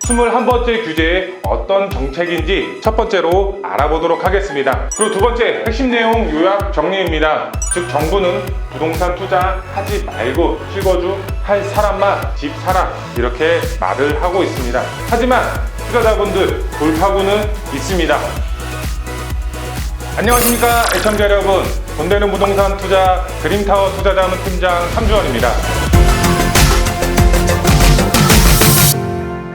21번째 규제의 어떤 정책인지 첫 번째로 알아보도록 하겠습니다. 그리고 두 번째 핵심 내용 요약 정리입니다. 즉 정부는 부동산 투자하지 말고 실거주 할 사람만 집 사라 이렇게 말을 하고 있습니다. 하지만 투자자분들 돌파구는 있습니다. 안녕하십니까 애청자 여러분, 돈 되는 부동산 투자 드림타워 투자자문 팀장 함주원입니다.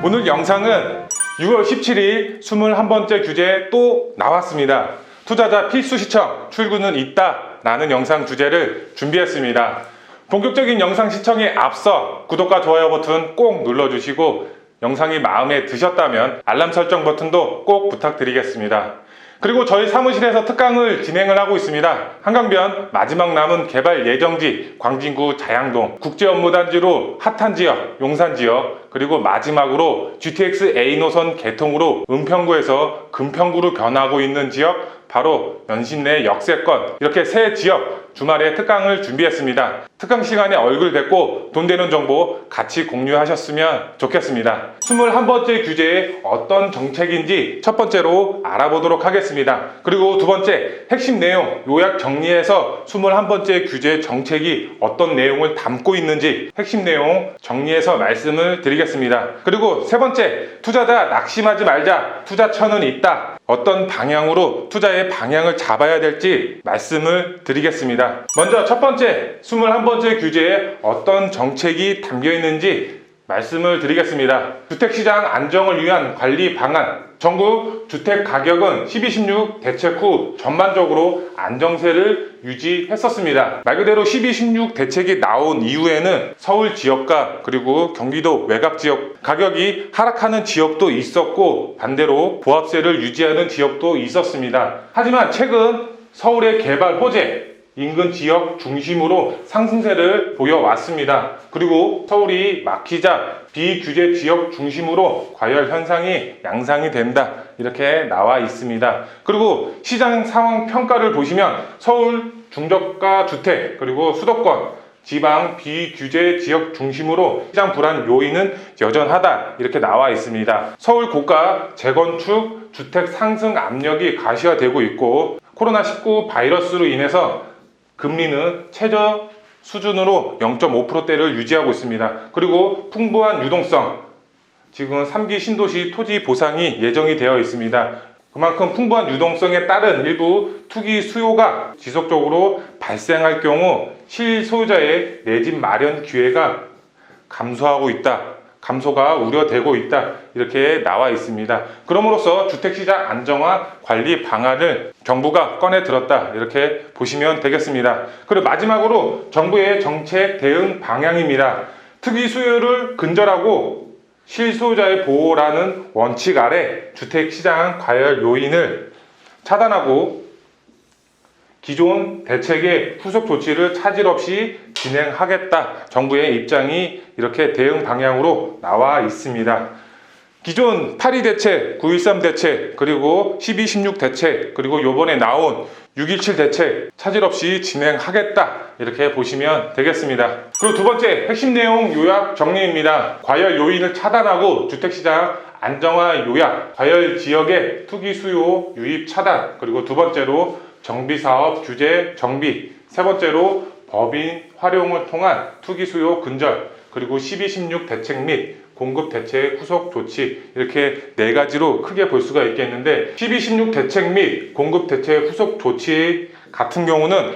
오늘 영상은 6월 17일 21번째 규제 또 나왔습니다. 투자자 필수 시청 출구는 있다 라는 영상 주제를 준비했습니다. 본격적인 영상 시청에 앞서 구독과 좋아요 버튼 꼭 눌러주시고 영상이 마음에 드셨다면 알람 설정 버튼도 꼭 부탁드리겠습니다. 그리고 저희 사무실에서 특강을 진행을 하고 있습니다. 한강변 마지막 남은 개발 예정지 광진구 자양동 국제업무단지로 핫한 지역 용산지역, 그리고 마지막으로 GTX A 노선 개통으로 은평구에서 금평구로 변하고 있는 지역 바로 연신내 역세권, 이렇게 세 지역 주말에 특강을 준비했습니다. 특강 시간에 얼굴 뵙고 돈 되는 정보 같이 공유하셨으면 좋겠습니다. 21번째 규제의 어떤 정책인지 첫 번째로 알아보도록 하겠습니다. 그리고 두 번째 핵심 내용 요약 정리해서 21번째 규제 정책이 어떤 내용을 담고 있는지 핵심 내용 정리해서 말씀을 드리겠습니다. 그리고 세 번째, 투자자 낙심하지 말자, 투자처는 있다. 어떤 방향으로 투자의 방향을 잡아야 될지 말씀을 드리겠습니다. 먼저 첫 번째, 21번째 규제에 어떤 정책이 담겨 있는지 말씀을 드리겠습니다. 주택시장 안정을 위한 관리 방안. 전국 주택 가격은 12.16 대책 후 전반적으로 안정세를 유지했었습니다. 말 그대로 12.16 대책이 나온 이후에는 서울 지역과 그리고 경기도 외곽 지역 가격이 하락하는 지역도 있었고 반대로 보합세를 유지하는 지역도 있었습니다. 하지만 최근 서울의 개발 호재, 인근 지역 중심으로 상승세를 보여왔습니다. 그리고 서울이 막히자 비규제 지역 중심으로 과열 현상이 양상이 된다 이렇게 나와 있습니다. 그리고 시장 상황 평가를 보시면 서울 중저가 주택 그리고 수도권 지방 비규제 지역 중심으로 시장 불안 요인은 여전하다 이렇게 나와 있습니다. 서울 고가 재건축 주택 상승 압력이 가시화되고 있고 코로나19 바이러스로 인해서 금리는 최저 수준으로 0.5%대를 유지하고 있습니다. 그리고 풍부한 유동성, 지금 3기 신도시 토지 보상이 예정이 되어 있습니다. 그만큼 풍부한 유동성에 따른 일부 투기 수요가 지속적으로 발생할 경우 실소유자의 내 집 마련 기회가 감소하고 있다. 감소가 우려되고 있다 이렇게 나와 있습니다. 그럼으로써 주택시장 안정화 관리 방안을 정부가 꺼내 들었다 이렇게 보시면 되겠습니다. 그리고 마지막으로 정부의 정책 대응 방향입니다. 특이 수요를 근절하고 실소유자의 보호라는 원칙 아래 주택시장 과열 요인을 차단하고 기존 대책의 후속 조치를 차질 없이 진행하겠다. 정부의 입장이 이렇게 대응 방향으로 나와 있습니다. 기존 8.2 대책, 9.13 대책, 그리고 12.16 대책, 그리고 요번에 나온 6.17 대책 차질 없이 진행하겠다 이렇게 보시면 되겠습니다. 그리고 두 번째 핵심 내용 요약 정리입니다. 과열 요인을 차단하고 주택시장 안정화 요약, 과열 지역의 투기 수요 유입 차단, 그리고 두 번째로 정비사업 규제 정비, 세 번째로 법인 활용을 통한 투기 수요 근절, 그리고 12.16 대책 및 공급 대책 후속 조치, 이렇게 네 가지로 크게 볼 수가 있겠는데 12.16 대책 및 공급 대책 후속 조치 같은 경우는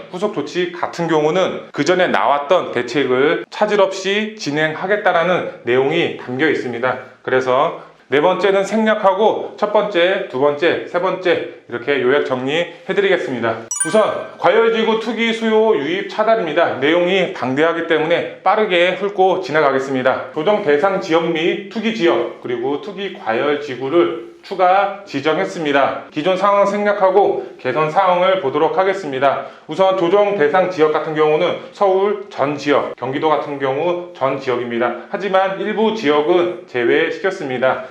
그 전에 나왔던 대책을 차질 없이 진행하겠다라는 내용이 담겨 있습니다. 그래서 네 번째는 생략하고 첫 번째, 두 번째, 세 번째 이렇게 요약 정리해 드리겠습니다. 우선 과열지구 투기 수요 유입 차단입니다. 내용이 방대하기 때문에 빠르게 훑고 지나가겠습니다. 조정 대상 지역 및 투기 지역 그리고 투기 과열지구를 추가 지정했습니다. 기존 상황 생략하고 개선 사항을 보도록 하겠습니다. 우선 조정 대상 지역 같은 경우는 서울 전 지역, 경기도 같은 경우 전 지역입니다. 하지만 일부 지역은 제외시켰습니다.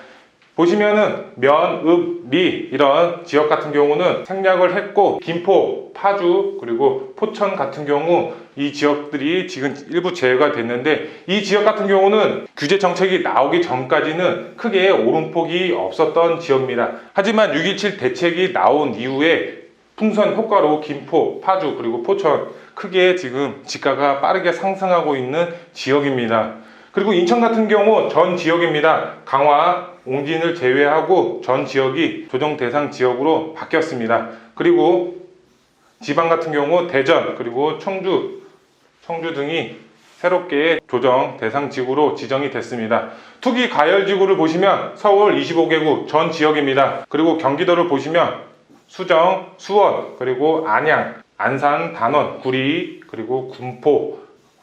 보시면은 면, 읍, 리 이런 지역 같은 경우는 생략을 했고 김포, 파주 그리고 포천 같은 경우 이 지역들이 지금 일부 제외가 됐는데, 이 지역 같은 경우는 규제 정책이 나오기 전까지는 크게 오름폭이 없었던 지역입니다. 하지만 6.17 대책이 나온 이후에 풍선 효과로 김포, 파주, 그리고 포천 크게 지금 지가가 빠르게 상승하고 있는 지역입니다. 그리고 인천 같은 경우 전 지역입니다. 강화, 옹진을 제외하고 전 지역이 조정 대상 지역으로 바뀌었습니다. 그리고 지방 같은 경우 대전, 그리고 청주 등이 새롭게 조정 대상 지구로 지정이 됐습니다. 투기 과열 지구를 보시면 서울 25개구 전 지역입니다. 그리고 경기도를 보시면 수정, 수원, 그리고 안양, 안산, 단원, 구리, 그리고 군포,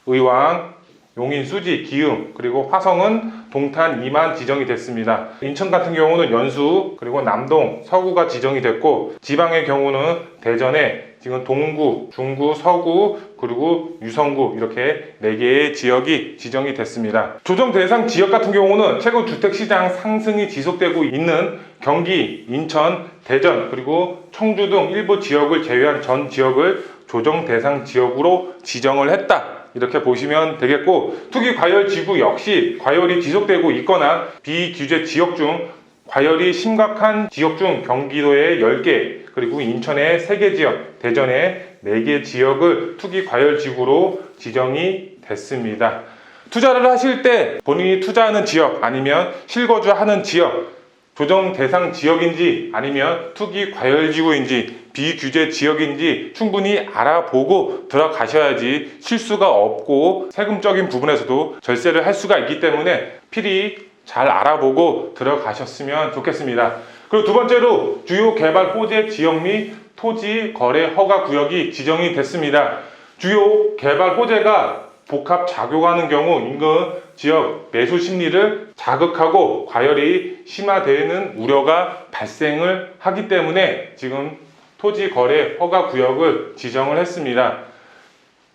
의왕, 용인, 수지, 기흥, 그리고 화성은 동탄, 이만 지정이 됐습니다. 인천 같은 경우는 연수, 그리고 남동, 서구가 지정이 됐고, 지방의 경우는 대전에 지금 동구, 중구, 서구, 그리고 유성구 이렇게 4개의 지역이 지정이 됐습니다. 조정 대상 지역 같은 경우는 최근 주택시장 상승이 지속되고 있는 경기, 인천, 대전, 그리고 청주 등 일부 지역을 제외한 전 지역을 조정 대상 지역으로 지정을 했다. 이렇게 보시면 되겠고, 투기 과열 지구 역시 과열이 지속되고 있거나 비규제 지역 중 과열이 심각한 지역 중 경기도의 10개, 그리고 인천의 3개 지역, 대전의 4개 지역을 투기 과열 지구로 지정이 됐습니다. 투자를 하실 때 본인이 투자하는 지역 아니면 실거주하는 지역, 조정 대상 지역인지 아니면 투기 과열 지구인지 비규제 지역인지 충분히 알아보고 들어가셔야지 실수가 없고 세금적인 부분에서도 절세를 할 수가 있기 때문에 필히 잘 알아보고 들어가셨으면 좋겠습니다. 그리고 두 번째로 주요 개발 호재 지역 및 토지 거래 허가 구역이 지정이 됐습니다. 주요 개발 호재가 복합 작용하는 경우 인근 지역 매수 심리를 자극하고 과열이 심화되는 우려가 발생을 하기 때문에 지금 토지 거래 허가 구역을 지정을 했습니다.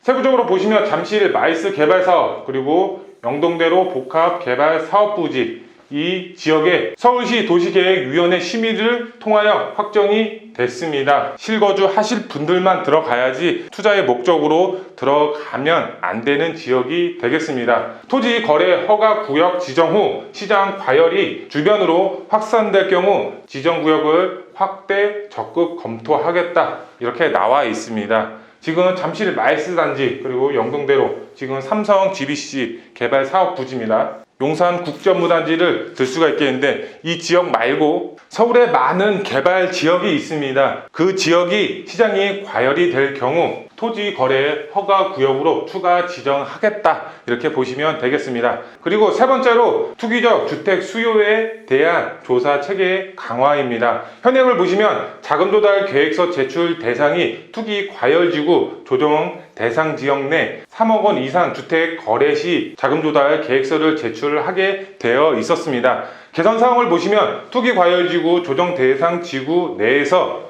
세부적으로 보시면 잠실 마이스 개발 사업, 그리고 영동대로 복합 개발 사업 부지, 이 지역에 서울시 도시계획위원회 심의를 통하여 확정이 됐습니다. 실거주 하실 분들만 들어가야지 투자의 목적으로 들어가면 안 되는 지역이 되겠습니다. 토지 거래 허가 구역 지정 후 시장 과열이 주변으로 확산될 경우 지정 구역을 확대 적극 검토하겠다, 이렇게 나와 있습니다. 지금 잠실 마이스 단지, 그리고 영동대로 지금 삼성 GBC 개발 사업 부지입니다. 용산 국전무단지를 들 수가 있겠는데, 이 지역 말고 서울에 많은 개발 지역이 있습니다. 그 지역이 시장이 과열이 될 경우 토지 거래 허가 구역으로 추가 지정하겠다, 이렇게 보시면 되겠습니다. 그리고 세 번째로 투기적 주택 수요에 대한 조사 체계 강화입니다. 현행을 보시면 자금 조달 계획서 제출 대상이 투기 과열지구 조정 대상 지역 내 3억 원 이상 주택 거래 시 자금 조달 계획서를 제출하게 되어 있었습니다. 개선 사항을 보시면 투기 과열지구 조정 대상 지구 내에서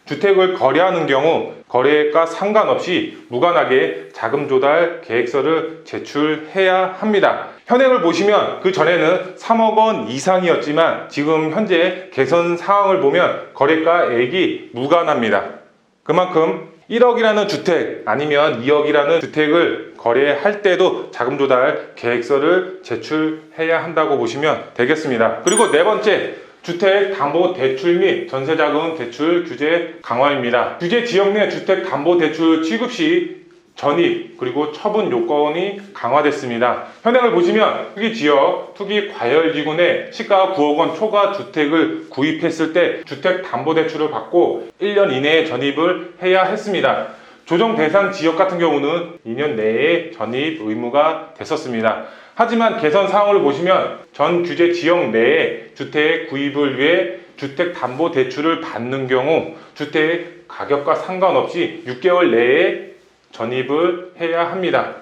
주택을 거래하는 경우 거래액과 상관없이 무관하게 자금 조달 계획서를 제출해야 합니다. 현행을 보시면 그 전에는 3억 원 이상이었지만 지금 현재 개선 사항을 보면 거래가액이 무관합니다. 그만큼 1억이라는 주택 아니면 2억이라는 주택을 거래할 때도 자금 조달 계획서를 제출해야 한다고 보시면 되겠습니다. 그리고 네 번째, 주택담보대출 및 전세자금 대출 규제 강화입니다. 규제 지역 내 주택담보대출 취급 시 전입 그리고 처분 요건이 강화됐습니다. 현행을 보시면 투기 지역, 투기 과열지구 내 시가 9억 원 초과 주택을 구입했을 때 주택담보대출을 받고 1년 이내에 전입을 해야 했습니다. 조정 대상 지역 같은 경우는 2년 내에 전입 의무가 됐었습니다. 하지만 개선 사항을 보시면 전 규제 지역 내에 주택 구입을 위해 주택담보대출을 받는 경우 주택 가격과 상관없이 6개월 내에 전입을 해야 합니다.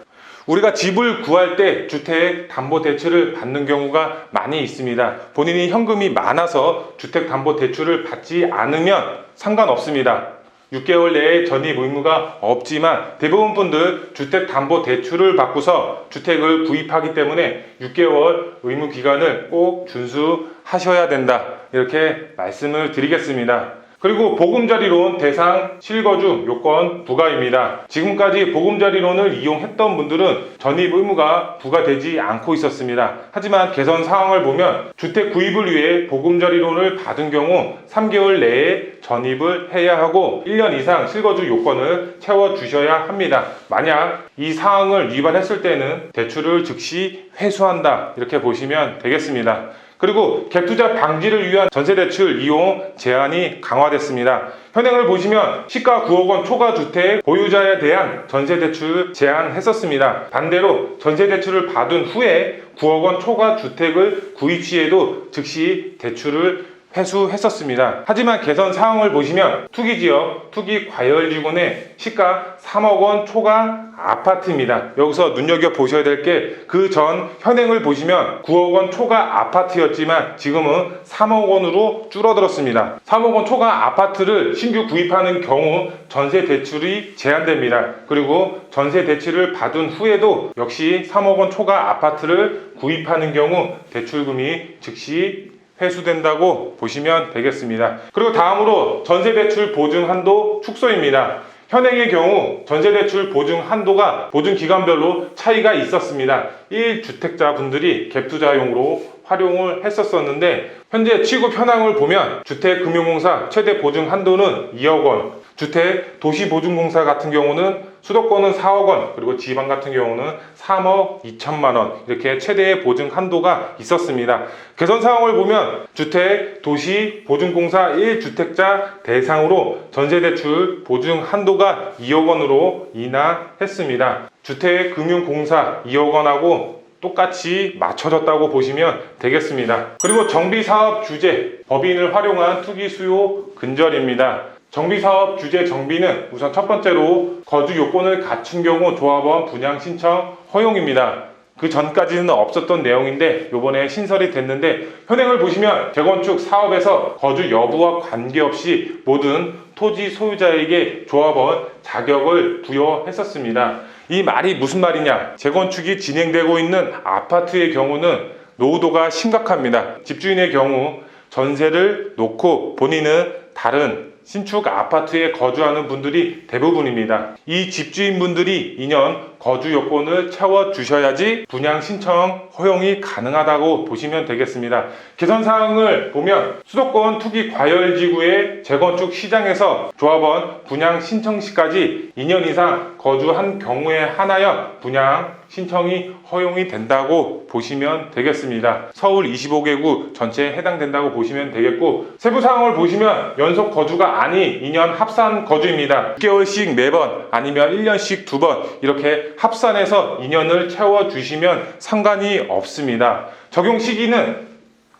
우리가 집을 구할 때 주택담보대출을 받는 경우가 많이 있습니다. 본인이 현금이 많아서 주택담보대출을 받지 않으면 상관없습니다. 6개월 내에 전입 의무가 없지만 대부분 분들 주택담보대출을 받고서 주택을 구입하기 때문에 6개월 의무 기간을 꼭 준수하셔야 된다, 이렇게 말씀을 드리겠습니다. 그리고 보금자리론 대상 실거주 요건 부과입니다. 지금까지 보금자리론을 이용했던 분들은 전입 의무가 부과되지 않고 있었습니다. 하지만 개선 사항을 보면 주택 구입을 위해 보금자리론을 받은 경우 3개월 내에 전입을 해야 하고 1년 이상 실거주 요건을 채워주셔야 합니다. 만약 이 사항을 위반했을 때는 대출을 즉시 회수한다, 이렇게 보시면 되겠습니다. 그리고 갭투자 방지를 위한 전세대출 이용 제한이 강화됐습니다. 현행을 보시면 시가 9억 원 초과 주택 보유자에 대한 전세대출 제한했었습니다. 반대로 전세대출을 받은 후에 9억 원 초과 주택을 구입 시에도 즉시 대출을 회수했었습니다. 하지만 개선 사항을 보시면 투기지역, 투기과열지구내 시가 3억 원 초과 아파트입니다. 여기서 눈여겨보셔야 될 게 그 전 현행을 보시면 9억 원 초과 아파트였지만 지금은 3억 원으로 줄어들었습니다. 3억 원 초과 아파트를 신규 구입하는 경우 전세 대출이 제한됩니다. 그리고 전세 대출을 받은 후에도 역시 3억 원 초과 아파트를 구입하는 경우 대출금이 즉시 회수된다고 보시면 되겠습니다. 그리고 다음으로 전세대출 보증 한도 축소입니다. 현행의 경우 전세대출 보증 한도가 보증 기간별로 차이가 있었습니다. 1주택자 분들이 갭투자용으로 활용을 했었는데 현재 취급 현황을 보면 주택금융공사 최대 보증 한도는 2억 원, 주택도시보증공사 같은 경우는 수도권은 4억 원, 그리고 지방 같은 경우는 3억 2천만 원, 이렇게 최대의 보증 한도가 있었습니다. 개선 사항을 보면 주택도시보증공사 1주택자 대상으로 전세대출 보증 한도가 2억 원으로 인하했습니다. 주택금융공사 2억 원하고 똑같이 맞춰졌다고 보시면 되겠습니다. 그리고 정비사업 규제, 법인을 활용한 투기 수요 근절입니다. 정비사업 규제 정비는 우선 첫 번째로 거주 요건을 갖춘 경우 조합원 분양 신청 허용입니다. 그 전까지는 없었던 내용인데 이번에 신설이 됐는데 현행을 보시면 재건축 사업에서 거주 여부와 관계없이 모든 토지 소유자에게 조합원 자격을 부여했었습니다. 이 말이 무슨 말이냐? 재건축이 진행되고 있는 아파트의 경우는 노후도가 심각합니다. 집주인의 경우 전세를 놓고 본인은 다른 신축 아파트에 거주하는 분들이 대부분입니다. 이 집주인분들이 2년 거주 요건을 채워주셔야지 분양 신청 허용이 가능하다고 보시면 되겠습니다. 개선 사항을 보면 수도권 투기 과열지구의 재건축 시장에서 조합원 분양 신청 시까지 2년 이상 거주한 경우에 한하여 분양 신청이 허용이 된다고 보시면 되겠습니다. 서울 25개구 전체에 해당된다고 보시면 되겠고, 세부 사항을 보시면 연속 거주가 아닌 2년 합산 거주입니다. 6개월씩 4번 아니면 1년씩 2번 이렇게 합산해서 2년을 채워주시면 상관이 없습니다. 적용 시기는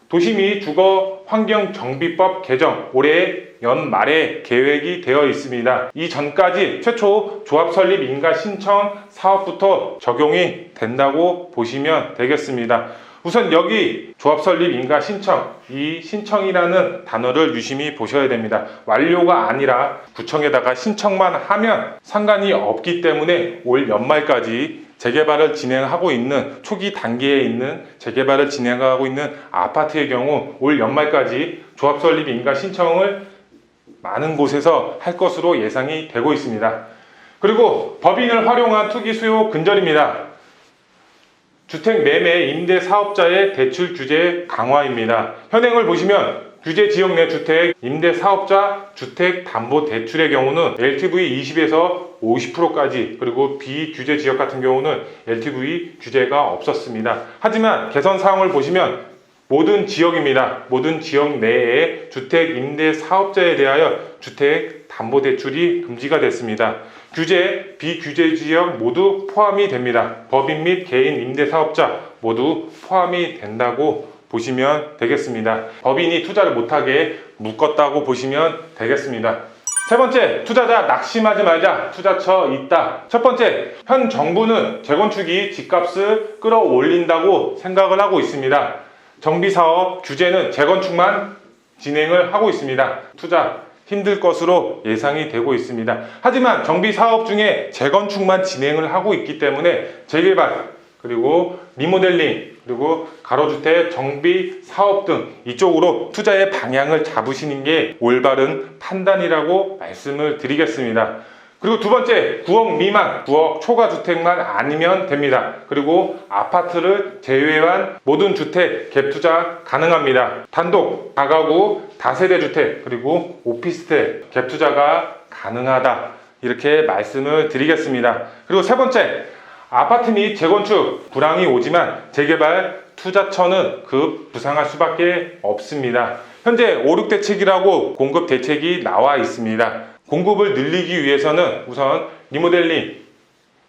도시 및 주거 환경 정비법 개정 올해 연말에 계획이 되어 있습니다. 이 전까지 최초 조합 설립 인가 신청 사업부터 적용이 된다고 보시면 되겠습니다. 우선 여기 조합 설립 인가 신청, 이 신청이라는 단어를 유심히 보셔야 됩니다. 완료가 아니라 구청에다가 신청만 하면 상관이 없기 때문에 올 연말까지 재개발을 진행하고 있는 초기 단계에 있는 재개발을 진행하고 있는 아파트의 경우 올 연말까지 조합 설립 인가 신청을 많은 곳에서 할 것으로 예상이 되고 있습니다. 그리고 법인을 활용한 투기 수요 근절입니다. 주택 매매 임대 사업자의 대출 규제 강화입니다. 현행을 보시면 규제 지역 내 주택 임대 사업자 주택 담보 대출의 경우는 LTV 20에서 50%까지, 그리고 비규제 지역 같은 경우는 LTV 규제가 없었습니다. 하지만 개선 사항을 보시면 모든 지역입니다. 모든 지역 내에 주택 임대 사업자에 대하여 주택 담보 대출이 금지가 됐습니다. 규제, 비규제 지역 모두 포함이 됩니다. 법인 및 개인 임대 사업자 모두 포함이 된다고 보시면 되겠습니다. 법인이 투자를 못하게 묶었다고 보시면 되겠습니다. 세 번째, 투자자 낙심하지 말자, 투자처 있다. 첫 번째, 현 정부는 재건축이 집값을 끌어올린다고 생각을 하고 있습니다. 정비사업 규제는 재건축만 진행을 하고 있습니다. 투자 힘들 것으로 예상이 되고 있습니다. 하지만 정비사업 중에 재건축만 진행을 하고 있기 때문에 재개발, 그리고 리모델링, 그리고 가로주택 정비 사업 등 이쪽으로 투자의 방향을 잡으시는 게 올바른 판단이라고 말씀을 드리겠습니다. 그리고 두 번째, 9억 미만, 9억 초과 주택만 아니면 됩니다. 그리고 아파트를 제외한 모든 주택 갭 투자 가능합니다. 단독, 다가구, 다세대 주택, 그리고 오피스텔 갭 투자가 가능하다. 이렇게 말씀을 드리겠습니다. 그리고 세 번째, 아파트 및 재건축 불황이 오지만 재개발 투자처는 급 부상할 수밖에 없습니다. 현재 5, 6대책이라고 공급 대책이 나와 있습니다. 공급을 늘리기 위해서는 우선 리모델링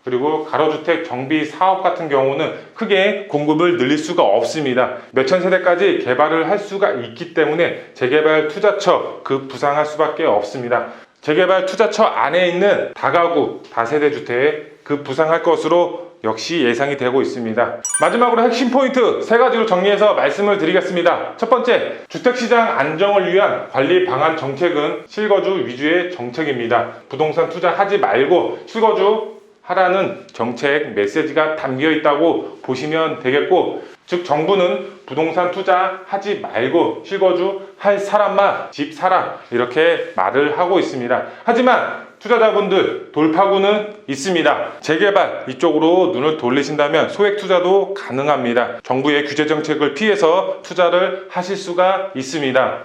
그리고 가로주택 정비 사업 같은 경우는 크게 공급을 늘릴 수가 없습니다. 몇천 세대까지 개발을 할 수가 있기 때문에 재개발 투자처 급 부상할 수밖에 없습니다. 재개발 투자처 안에 있는 다가구, 다세대 주택 급 부상할 것으로 역시 예상이 되고 있습니다. 마지막으로 핵심 포인트 세 가지로 정리해서 말씀을 드리겠습니다. 첫 번째, 주택시장 안정을 위한 관리 방안 정책은 실거주 위주의 정책입니다. 부동산 투자하지 말고 실거주 하라는 정책 메시지가 담겨 있다고 보시면 되겠고, 즉 정부는 부동산 투자하지 말고 실거주 할 사람만 집 사라 이렇게 말을 하고 있습니다. 하지만 투자자분들 돌파구는 있습니다. 재개발 이쪽으로 눈을 돌리신다면 소액 투자도 가능합니다. 정부의 규제 정책을 피해서 투자를 하실 수가 있습니다.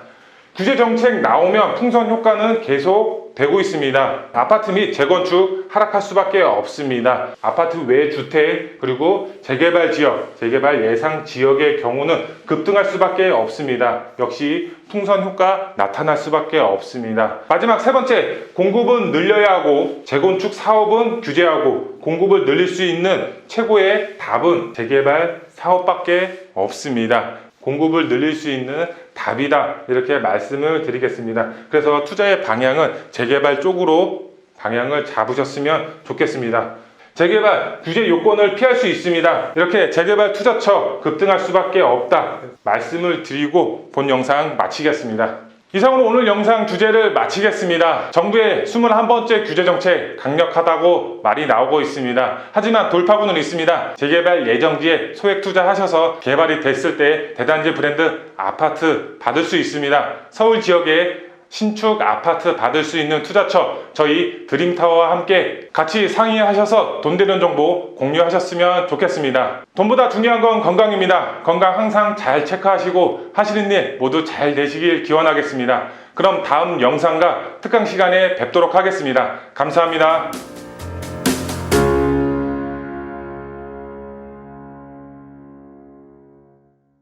규제 정책 나오면 풍선 효과는 계속 되고 있습니다. 아파트 및 재건축 하락할 수밖에 없습니다. 아파트 외 주택 그리고 재개발 지역, 재개발 예상 지역의 경우는 급등할 수밖에 없습니다. 역시 풍선 효과 나타날 수밖에 없습니다. 마지막 세 번째, 공급은 늘려야 하고 재건축 사업은 규제하고 공급을 늘릴 수 있는 최고의 답은 재개발 사업밖에 없습니다. 공급을 늘릴 수 있는 답이다 이렇게 말씀을 드리겠습니다. 그래서 투자의 방향은 재개발 쪽으로 방향을 잡으셨으면 좋겠습니다. 재개발 규제 요건을 피할 수 있습니다. 이렇게 재개발 투자처 급등할 수밖에 없다 말씀을 드리고 본 영상 마치겠습니다. 이상으로 오늘 영상 주제를 마치겠습니다. 정부의 21번째 규제정책 강력하다고 말이 나오고 있습니다. 하지만 돌파구는 있습니다. 재개발 예정지에 소액 투자하셔서 개발이 됐을 때 대단지 브랜드 아파트 받을 수 있습니다. 서울 지역에 신축 아파트 받을 수 있는 투자처 저희 드림타워와 함께 같이 상의하셔서 돈 되는 정보 공유하셨으면 좋겠습니다. 돈보다 중요한 건 건강입니다. 건강 항상 잘 체크하시고 하시는 일 모두 잘 되시길 기원하겠습니다. 그럼 다음 영상과 특강 시간에 뵙도록 하겠습니다. 감사합니다.